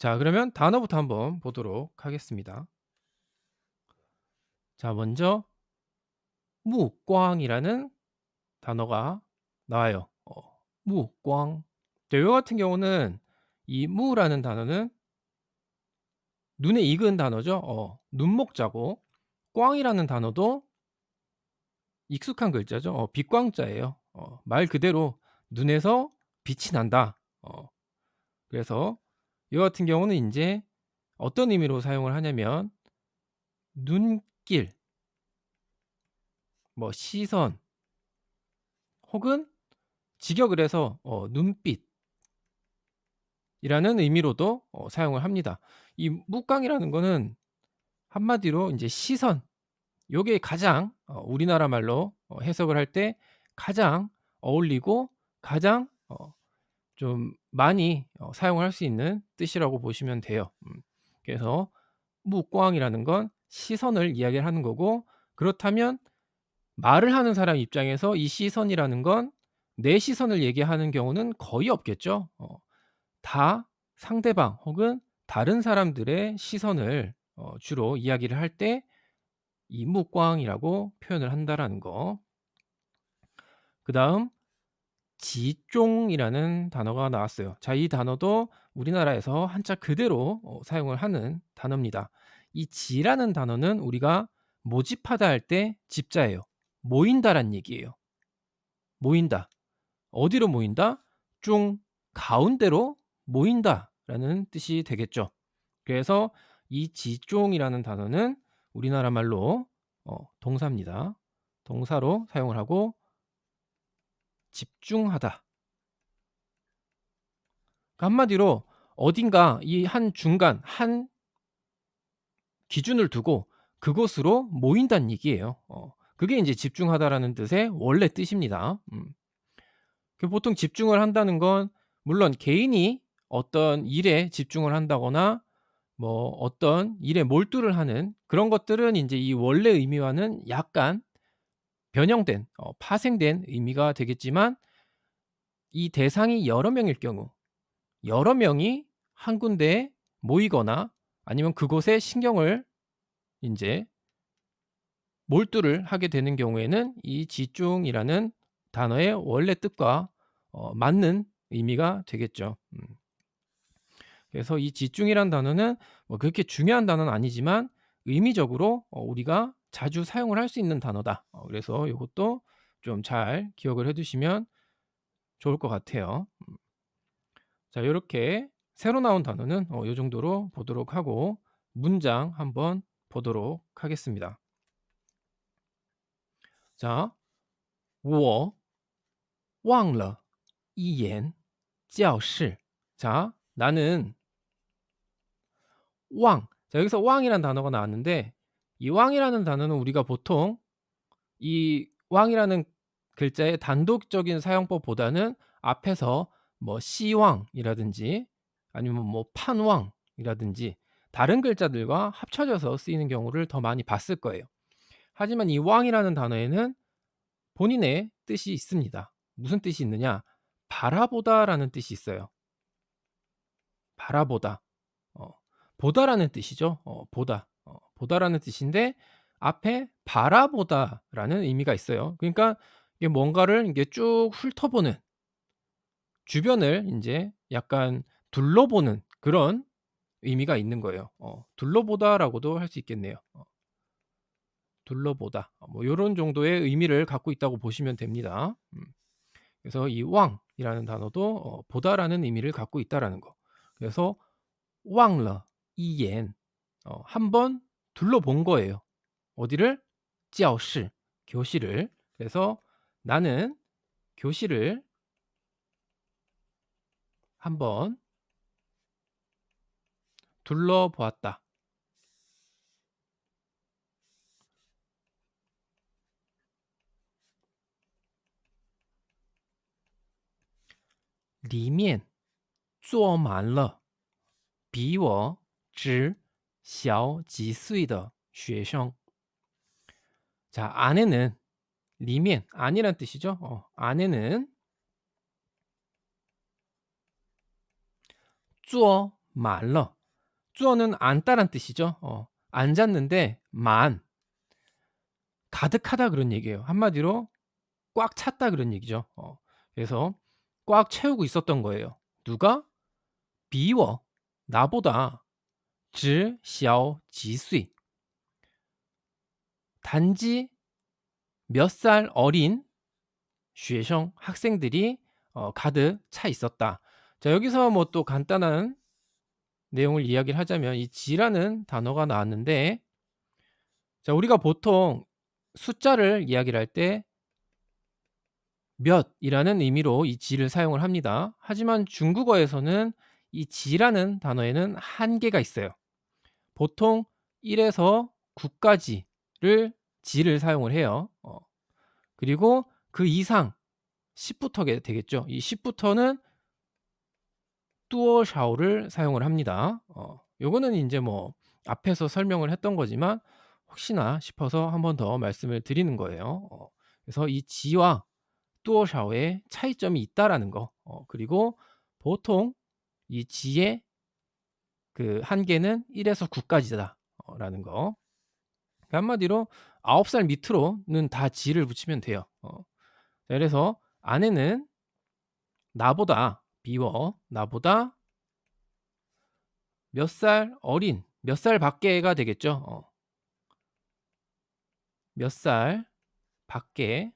자, 그러면 단어부터 한번 보도록 하겠습니다. 자, 먼저 무광이라는 단어가 나와요. 무광. 자, 이거 같은 경우는 이 무라는 단어는 눈에 익은 단어죠. 눈목자고 꽝이라는 단어도 익숙한 글자죠. 빛광자예요. 말 그대로 눈에서 빛이 난다. 그래서 이거 같은 경우는 인제 어떤 의미로 사용을 하냐면 눈길, 뭐 시선 혹은 직역을 해서 눈빛이라는 의미로도 사용을 합니다. 이 묵광이라는 거는 한마디로 인제 시선, 요게 가장 우리나라 말로 해석을 할 때 가장 어울리고 가장 좀 많이 사용을 할 수 있는 뜻이라고 보시면 돼요. 그래서 묵광이라는 건 시선을 이야기를 하는 거고, 그렇다면 말을 하는 사람 입장에서 이 시선이라는 건 내 시선을 얘기하는 경우는 거의 없겠죠. 다 상대방 혹은 다른 사람들의 시선을 주로 이야기를 할 때 이 묵광이라고 표현을 한다라는 거. 그다음 지종이라는 단어가 나왔어요. 자, 이 단어도 우리나라에서 한자 그대로 사용을 하는 단어입니다. 이 지라는 단어는 우리가 모집하다 할 때 집자예요. 모인다란 얘기예요. 모인다. 어디로 모인다? 중 가운데로 모인다라는 뜻이 되겠죠. 그래서 이 지종이라는 단어는 우리나라 말로 동사입니다. 동사로 사용을 하고 집중하다. 그러니까 한마디로 어딘가 이 한 중간 한 기준을 두고 그곳으로 모인다는 얘기예요. 그게 인제 집중하다라는 뜻의 원래 뜻입니다. 그 보통 집중을 한다는 건 물론 개인이 어떤 일에 집중을 한다거나 뭐 어떤 일에 몰두를 하는 그런 것들은 인제 이 원래 의미와는 약간 변형된 파생된 의미가 되겠지만, 이 대상이 여러 명일 경우, 여러 명이 한 군데에 모이거나 아니면 그곳에 신경을 인제 몰두를 하게 되는 경우에는 이 집중이라는 단어의 원래 뜻과 맞는 의미가 되겠죠. 그래서 이 집중이란 단어는 뭐 그렇게 중요한 단어는 아니지만 의미적으로 우리가 자주 사용을 할 수 있는 단어다. 그래서 요것도 좀 잘 기억을 해 두시면 좋을 것 같아요. 자, 요렇게 새로 나온 단어는 요 정도로 보도록 하고 문장 한번 보도록 하겠습니다. 자, 我忘了一言教室. 자, 나는 왕. 자, 여기서 왕이라는 단어가 나왔는데 이 왕이라는 단어는 우리가 보통 이 왕이라는 글자의 단독적인 사용법보다는 앞에서 뭐 시왕이라든지 아니면 뭐 판왕이라든지 다른 글자들과 합쳐져서 쓰이는 경우를 더 많이 봤을 거예요. 하지만 이 왕이라는 단어에는 본인의 뜻이 있습니다. 무슨 뜻이 있느냐? 바라보다라는 뜻이 있어요. 바라보다. 어 보다라는 뜻이죠. 보다라는 뜻인데 앞에 바라보다라는 의미가 있어요. 그러니까 이게 뭔가를 이게 쭉 훑어보는, 주변을 인제 약간 둘러보는 그런 의미가 있는 거예요. 둘러보다라고도 할 수 있겠네요. 둘러보다. 뭐 요런 정도의 의미를 갖고 있다고 보시면 됩니다. 그래서 이 왕이라는 단어도 보다라는 의미를 갖고 있다라는 거. 그래서 忘了一眼. 한번 둘러본 거예요. 어디를? 教室, 교실을. 그래서 나는 교실을 한번 둘러보았다. 里面坐满了比我只小几岁的学生. 자, 안에는, 리면 안이란 뜻이죠. 안에는 坐满了. zu어는 앉다란 뜻이죠. 앉았는데 만 가득하다 그런 얘기예요. 한마디로 꽉 찼다 그런 얘기죠. 그래서 꽉 채우고 있었던 거예요. 누가? 比我 나보다 只小几岁 단지 몇 살 어린 学生 학생들이 가득 차 있었다. 자, 여기서 뭐 또 간단한 내용을 이야기를 하자면 이 지라는 단어가 나왔는데, 자, 우리가 보통 숫자를 이야기를 할 때 몇이라는 의미로 이 지를 사용을 합니다. 하지만 중국어에서는 이 지라는 단어에는 한계가 있어요. 보통 1에서 9까지를 지를 사용을 해요. 그리고 그 이상 10부터 되겠죠. 이 10부터는 뚜어샤오를 사용을 합니다. 요거는 이제 뭐 앞에서 설명을 했던 거지만 혹시나 싶어서 한 번 더 말씀을 드리는 거예요. 그래서 이 지와 뚜어샤오의 차이점이 있다라는 거. 그리고 보통 이 지의 그 한계는 1에서 9까지다 라는 거. 그러니까 한마디로 9살 밑으로는 다 지를 붙이면 돼요. 그래서 안에는 나보다 비워 나보다 몇 살 어린 몇 살 밖에가 되겠죠. 몇 살 밖에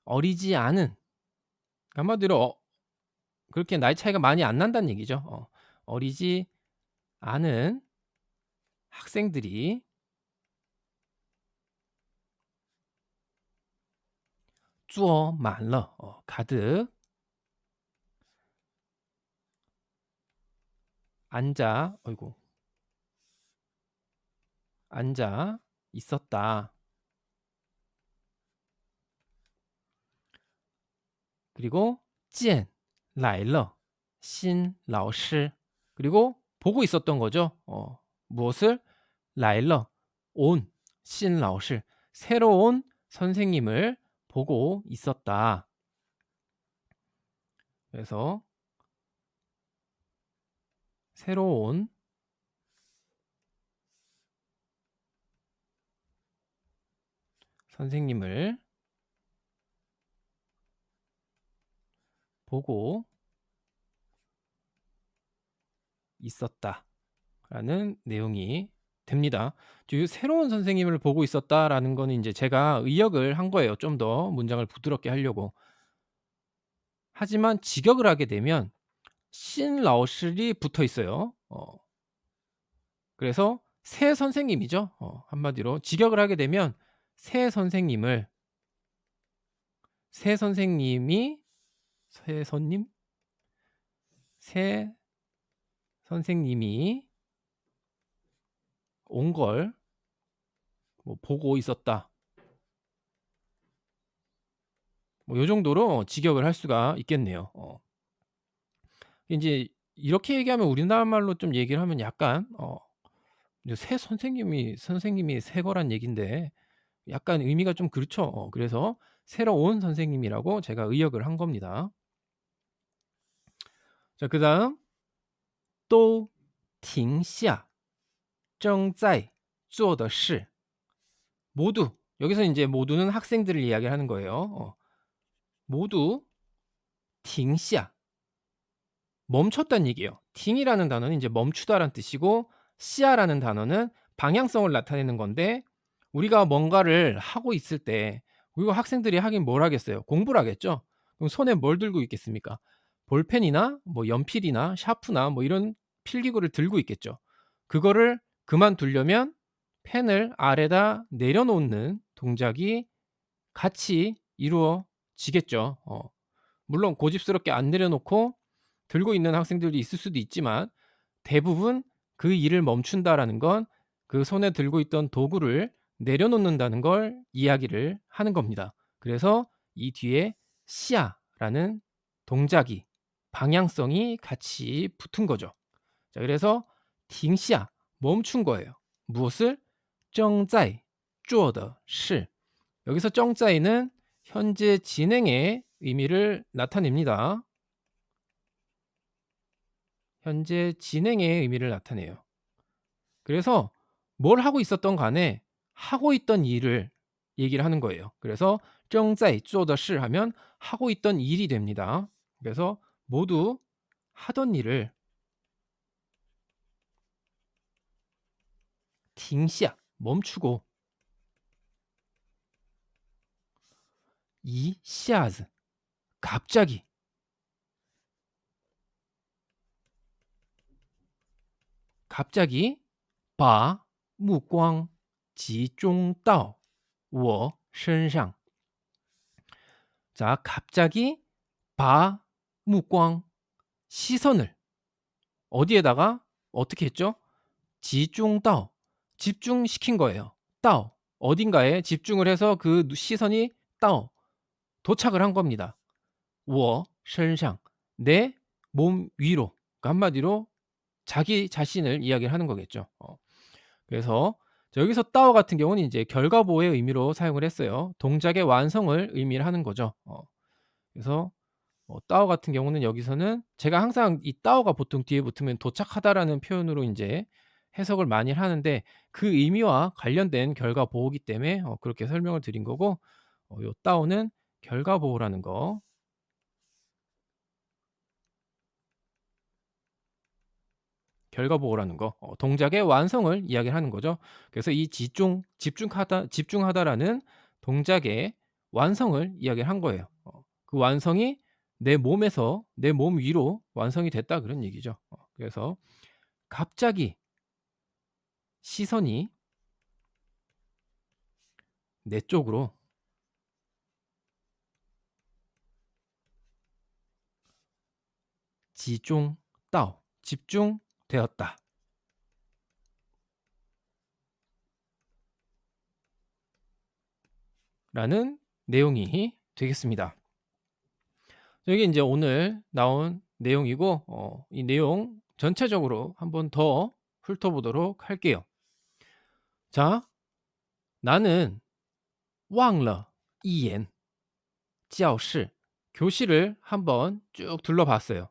어리지 않은, 한마디로 그렇게 나이 차이가 많이 안 난다는 얘기죠. 어리지 않은 학생들이 坐满了 가득 앉아 어이구 앉아 있었다. 그리고 见来了 新老师, 그리고 보고 있었던 거죠. 무엇을? 来了 온 新老师 새로운 선생님을 보고 있었다. 그래서 새로운 선생님을 보고 있었다라는 내용이 됩니다. 새로운 선생님을 보고 있었다라는 거는 이제 제가 의역을 한 거예요. 좀 더 문장을 부드럽게 하려고. 하지만 직역을 하게 되면 신라오실이 붙어 있어요. 그래서 새 선생님이죠. 한마디로 직역을 하게 되면 새 선생님을 새 선생님이 새 선님 새 선생님이 온 걸 뭐 보고 있었다. 뭐 요 정도로 직역을 할 수가 있겠네요. 인제 이렇게 얘기하면 우리나라 말로 좀 얘기를 하면 약간 이제 새 선생님이 새 거란 얘긴데 약간 의미가 좀 그렇죠. 그래서 새로 온 선생님이라고 제가 의역을 한 겁니다. 자, 그다음 都停下正在做的事 모두, 여기서 인제 모두는 학생들을 이야기하는 거예요. 모두 停下 멈췄다는 얘기예요. 팅이라는 단어는 이제 멈추다란 뜻이고 시야라는 단어는 방향성을 나타내는 건데, 우리가 뭔가를 하고 있을 때 그리고 학생들이 하긴 뭘 하겠어요? 공부를 하겠죠. 그럼 손에 뭘 들고 있겠습니까? 볼펜이나 뭐 연필이나 샤프나 뭐 이런 필기구를 들고 있겠죠. 그거를 그만두려면 펜을 아래다 내려놓는 동작이 같이 이루어지겠죠. 물론 고집스럽게 안 내려놓고 들고 있는 학생들도 있을 수도 있지만 대부분 그 일을 멈춘다라는 건 그 손에 들고 있던 도구를 내려놓는다는 걸 이야기를 하는 겁니다. 그래서 이 뒤에 시야라는 동작이 방향성이 같이 붙은 거죠. 자, 그래서 停下 멈춘 거예요. 무엇을? 正在做的事 여기서 正在는 현재 진행의 의미를 나타냅니다. 현재 진행의 의미를 나타내요. 그래서 뭘 하고 있었던 간에 하고 있던 일을 얘기를 하는 거예요. 그래서 正在做的事 하면 하고 있던 일이 됩니다. 그래서 모두 하던 일을 停下 멈추고 一下子 갑자기 把目光集中到我身上 자, 갑자기 把目光 시선을 어디에다가 어떻게 했죠? 集中到 집중시킨 거예요. 到 어딘가에 집중을 해서 그 시선이 到 도착을 한 겁니다. 我身上 내 몸 위로. 그러니까 한마디로 자기 자신을 이야기를 하는 거겠죠. 그래서 여기서 따오 같은 경우는 이제 결과보호의 의미로 사용을 했어요. 동작의 완성을 의미를 하는 거죠. 그래서 따오 같은 경우는 여기서는 제가 항상 이 따오가 보통 뒤에 붙으면 도착하다라는 표현으로 인제 해석을 많이 하는데 그 의미와 관련된 결과 보호기 때문에 그렇게 설명을 드린 거고 요 따오는 결과 보호라는 거 결과 보호라는 거 동작의 완성을 이야기를 하는 거죠. 그래서 이 집중하다라는 동작의 완성을 이야기를 한 거예요. 그 완성이 내 몸에서 내 몸 위로 완성이 됐다 그런 얘기죠. 그래서 갑자기 시선이 내 쪽으로 集中到 집중되었다. 라는 내용이 되겠습니다. 여기 이제 오늘 나온 내용이고 이 내용 전체적으로 한번 더 훑어보도록 할게요. 자, 나는 忘了一眼 教室 교실을 한번 쭉 둘러봤어요.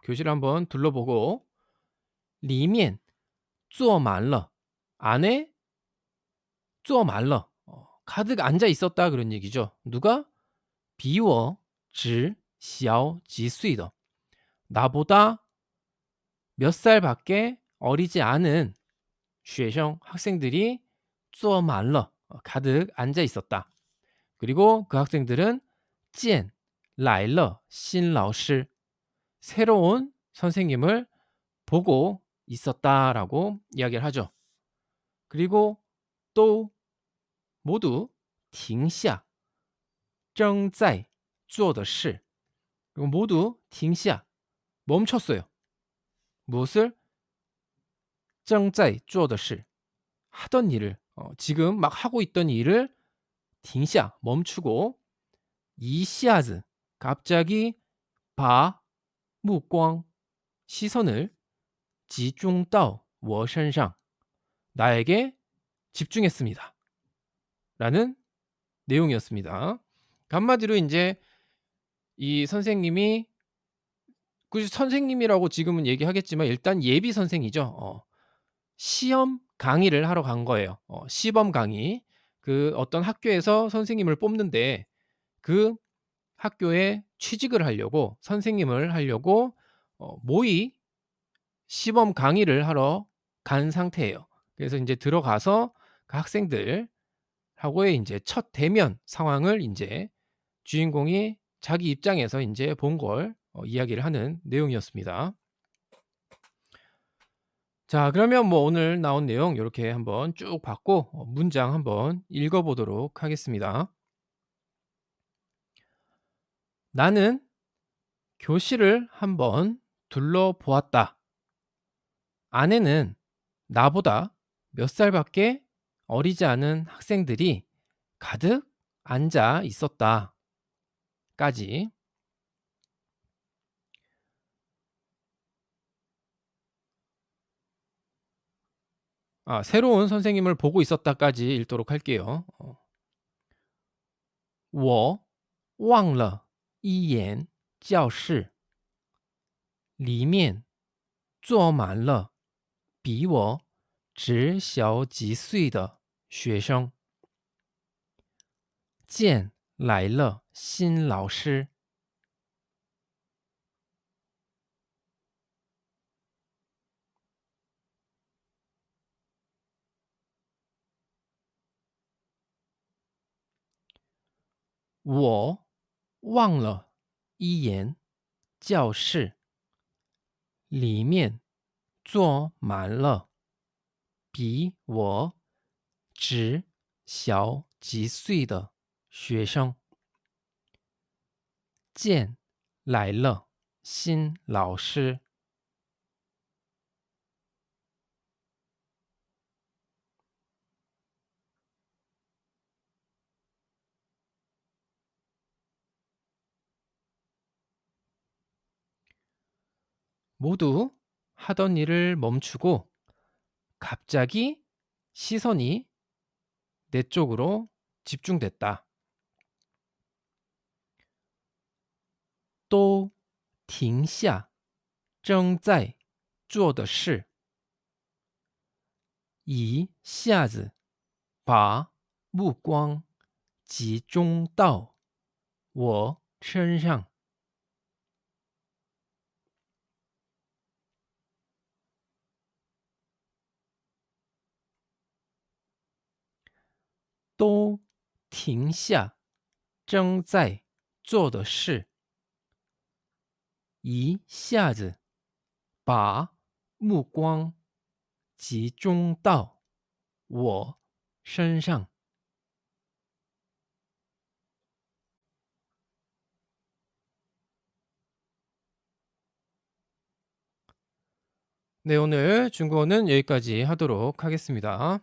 교실을 한번 둘러보고 里面 坐满了 안에 坐满了 가득 앉아 있었다 그런 얘기죠. 누가? 比我只小几岁的 나보다 몇 살밖에 어리지 않은 学生 학생들이 坐满了 가득 앉아 있었다. 그리고 그 학생들은 见来了新老师 새로운 선생님을 보고 있었다라고 이야기를 하죠. 그리고 또 모두 停下 正在做的事 그리고 모두 停下 멈췄어요. 무엇을? 正在做的事 하던 일을 지금 막 하고 있던 일을 停下 멈추고 一下子 갑자기 把目光 시선을 集中到我身上 나에게 집중했습니다. 라는 내용이었습니다. 한마디로 인제 이 선생님이 굳이 선생님이라고 지금은 얘기하겠지만 일단 예비 선생이죠. 시험 강의를 하러 간 거예요. 시범 강의. 그 어떤 학교에서 선생님을 뽑는데 그 학교에 취직을 하려고 선생님을 하려고 모의 시범 강의를 하러 간 상태예요. 그래서 인제 들어가서 그 학생들하고의 인제 첫 대면 상황을 인제 주인공이 자기 입장에서 인제 본 걸 이야기를 하는 내용이었습니다. 자, 그러면 뭐 오늘 나온 내용 요렇게 한번 쭉 봤고 문장 한번 읽어 보도록 하겠습니다. 나는 교실을 한번 둘러보았다. 안에는 나보다 몇 살밖에 어리지 않은 학생들이 가득 앉아 있었다. 까지. 새로운 선생님을 보고 있었다까지 읽도록 할게요. 我忘了一眼教室里面坐满了比我只小几岁的学生。见来了新老师。我望了一眼教室，里面坐满了比我只小几岁的学生。见来了新老师。모두 하던 일을 멈추고 갑자기 시선이 내 쪽으로 집중됐다. 都停下正在做的事，一下子把目光集中到我身上。都停下正在做的事，一下子把目光集中到我身上。 네, 오늘 중국어는 여기까지 하도록 하겠습니다.